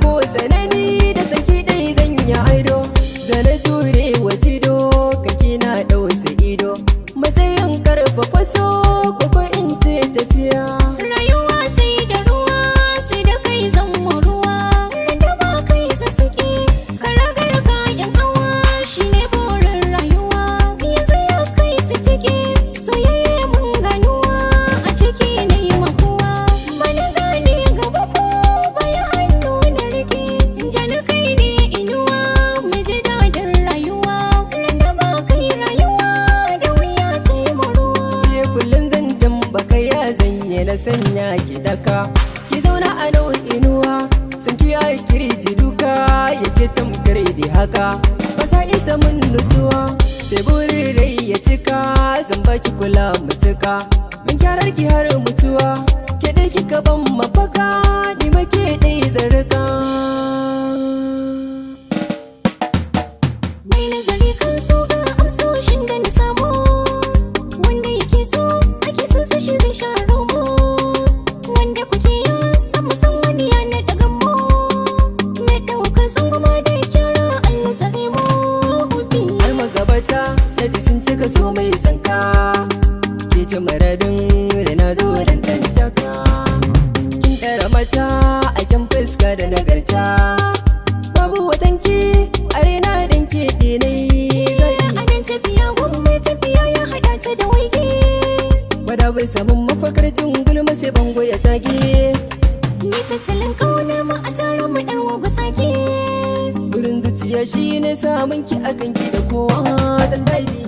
ko tsanani da saki dai zan yi aido. Zana jure wa tido kake na ɗausa ido. Matsayin karfafa so ko in ce tafiya. Rayuwa sai da ruwa, sai da kai zan ruwa. Randa ba kai sassake, karagar kayan hawa shine burin rayuwa. Yanzu ya kai su ciki, soyayya mun ganuwa a ciki na yi makuwa. Bana gane gaba ko baya hannu na rike, jana kai ne inuwa mu ji daɗin rayuwa. Randa ba kai rayuwa da wuya ta yi maruwa. Kullum zancen baka ya zanye na sanya ki daka. Ki zauna a nau inuwa, sun ki yi kirji duka yake tamkar da haka. Basa isa mun nutsuwa, sai burin rai ya cika. Zan baki kula mutuka, min kyarar ki har mutuwa. Ke dai kika ban mafaka, ni ma ke dai zarka. Mai nazari kan so ga amsoshin da na samu. Wanda yake so ake son sa shi zai sha romo. Wanda kuke yin sama san wani ya na daga mu. Na daukar tsangwama da kyara Allah tsare mu. Har magabata na ji sun cika so mai sanka. Ke ci maradin da na zo dan taka. Kin ɗara mata a kyan fuska da nagarta. Babu watanki a rena dan ke ɗinai. A nan tafiya gwamma mai tafiya ya haɗa ta da waige. Wada bai samun mafakar jin gulma sai bango ya sage. Ni tattalin kaunar mu a taron mu ɗan wago sake. Wurin zuciya shi ne samun ki akan ki da kowa zan daibi.